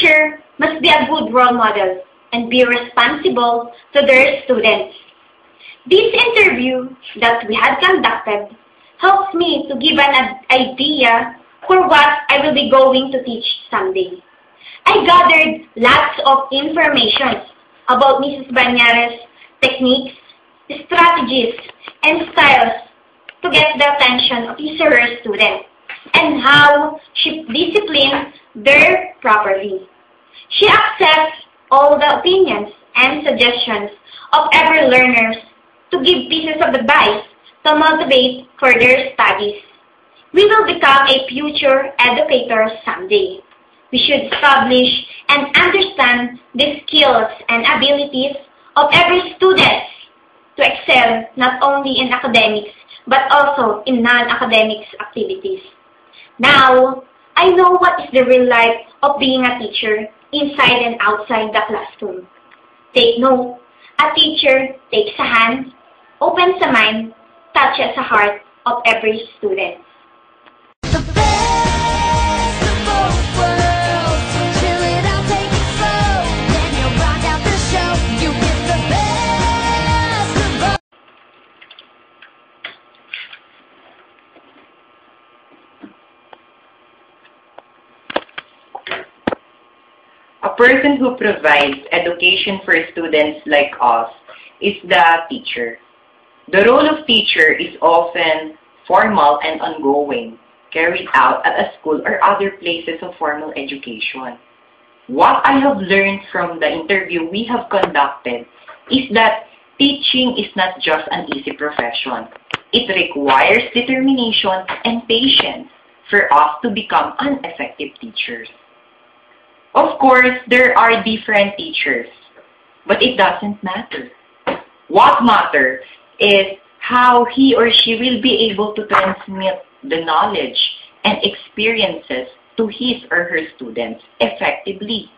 teacher must be a good role model and be responsible to their students. This interview that we had conducted helps me to give an idea for what I will be going to teach someday. I gathered lots of information about Mrs. Banyares' techniques, strategies, and styles to get the attention of his or her students and how she disciplines them properly. She accepts all the opinions and suggestions of every learner to give pieces of advice to motivate further studies. We will become a future educator someday. We should establish and understand the skills and abilities of every student to excel not only in academics but also in non-academics activities. Now, I know what is the real life of being a teacher inside and outside the classroom. Take note, a teacher takes a hand, opens a mind, touches the heart of every student. A person who provides education for students like us is the teacher. The role of teacher is often formal and ongoing, carried out at a school or other places of formal education. What I have learned from the interview we have conducted is that teaching is not just an easy profession. It requires determination and patience for us to become an effective teachers. Of course, there are different teachers, but it doesn't matter. What matters is how he or she will be able to transmit the knowledge and experiences to his or her students effectively.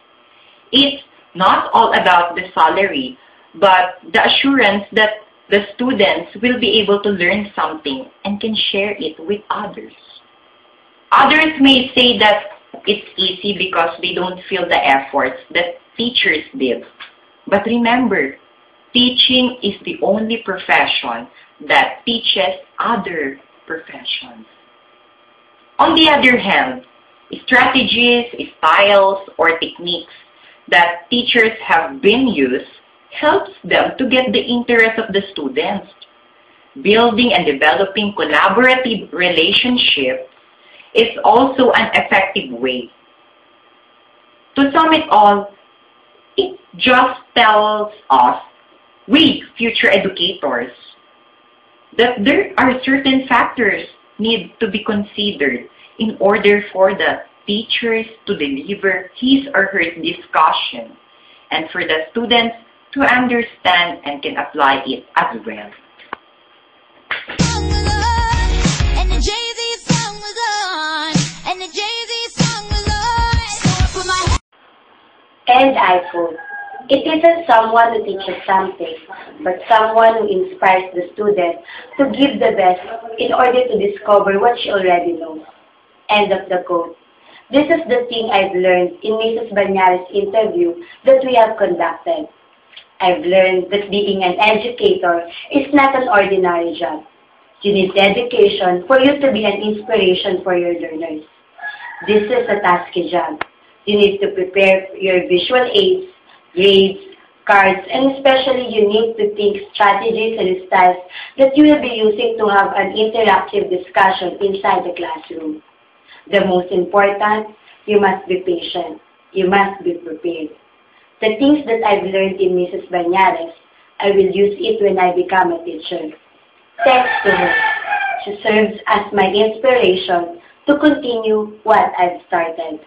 It's not all about the salary, but the assurance that the students will be able to learn something and can share it with others. Others may say that it's easy because they don't feel the efforts that teachers did. But remember, teaching is the only profession that teaches other professions. On the other hand, strategies, styles, or techniques that teachers have been used helps them to get the interest of the students. Building and developing collaborative relationships is also an effective way. To sum it all, it just tells us, we future educators, that there are certain factors need to be considered in order for the teachers to deliver his or her discussion and for the students to understand and can apply it as well. And I quote, "It isn't someone who teaches something, but someone who inspires the student to give the best in order to discover what she already knows." End of the quote. This is the thing I've learned in Mrs. Banyares' interview that we have conducted. I've learned that being an educator is not an ordinary job. You need dedication for you to be an inspiration for your learners. This is a tasky job. You need to prepare your visual aids, grades, cards, and especially you need to think strategies and styles that you will be using to have an interactive discussion inside the classroom. The most important, you must be patient. You must be prepared. The things that I've learned in Mrs. Banyares, I will use it when I become a teacher. Thanks to her. She serves as my inspiration to continue what I've started.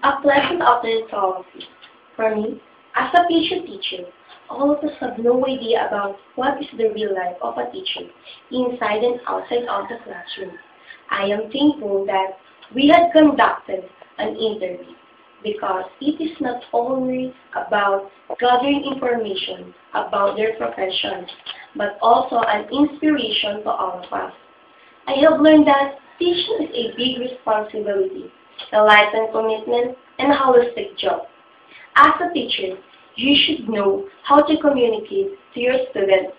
A pleasant afternoon to all of you. For me, as a future teacher, all of us have no idea about what is the real life of a teacher inside and outside of the classroom. I am thankful that we had conducted an interview because it is not only about gathering information about their profession, but also an inspiration to all of us. I have learned that teaching is a big responsibility, a lifetime commitment, and a holistic job. As a teacher, you should know how to communicate to your students,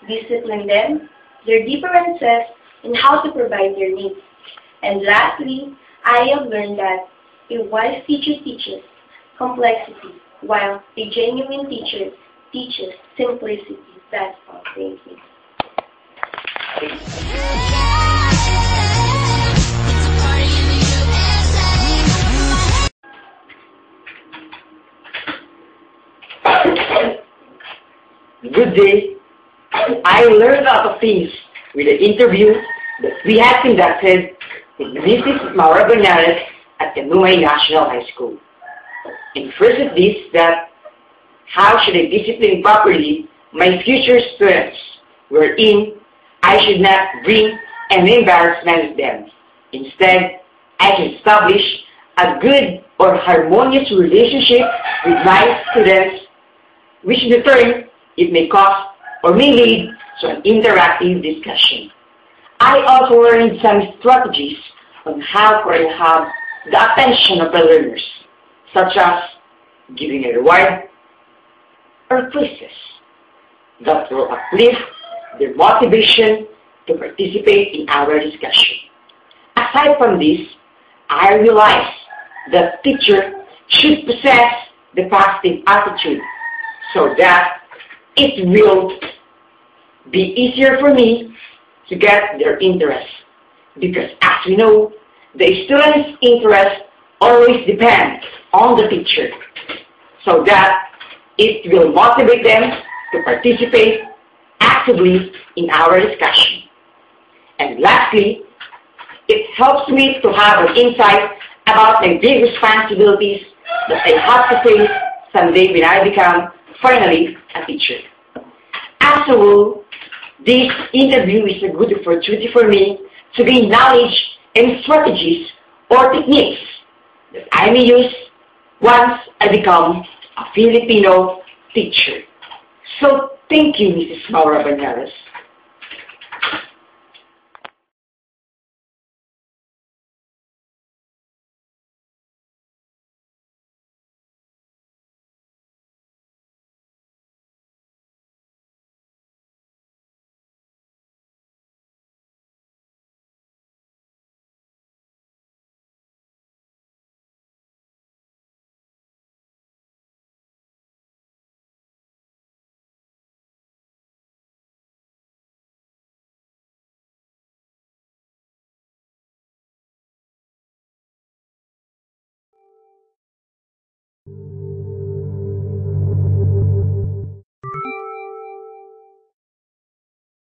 discipline them, their differences, and how to provide their needs. And lastly, I have learned that a wise teacher teaches complexity, while a genuine teacher teaches simplicity. That's all. Thank you. Good day. I learned a lot of things with the interview that we have conducted with Mrs. Maura Bernales at Kanuay National High School. And first of this, that how should I discipline properly my future students, wherein I should not bring an embarrassment of them. Instead, I can establish a good or harmonious relationship with my students, which in turn, it may cause or may lead to an interactive discussion. I also learned some strategies on how to have the attention of the learners, such as giving a reward or quizzes that will uplift their motivation to participate in our discussion. Aside from this, I realized that teacher should possess the positive attitude so that it will be easier for me to get their interest. Because as we know, the student's interest always depends on the teacher, so that it will motivate them to participate actively in our discussion. And lastly, it helps me to have an insight about my big responsibilities that I have to face someday when I become finally a teacher. As a whole, this interview is a good opportunity for me to gain knowledge and strategies or techniques that I may use once I become a Filipino teacher. So thank you, Mrs. Maura Bernales.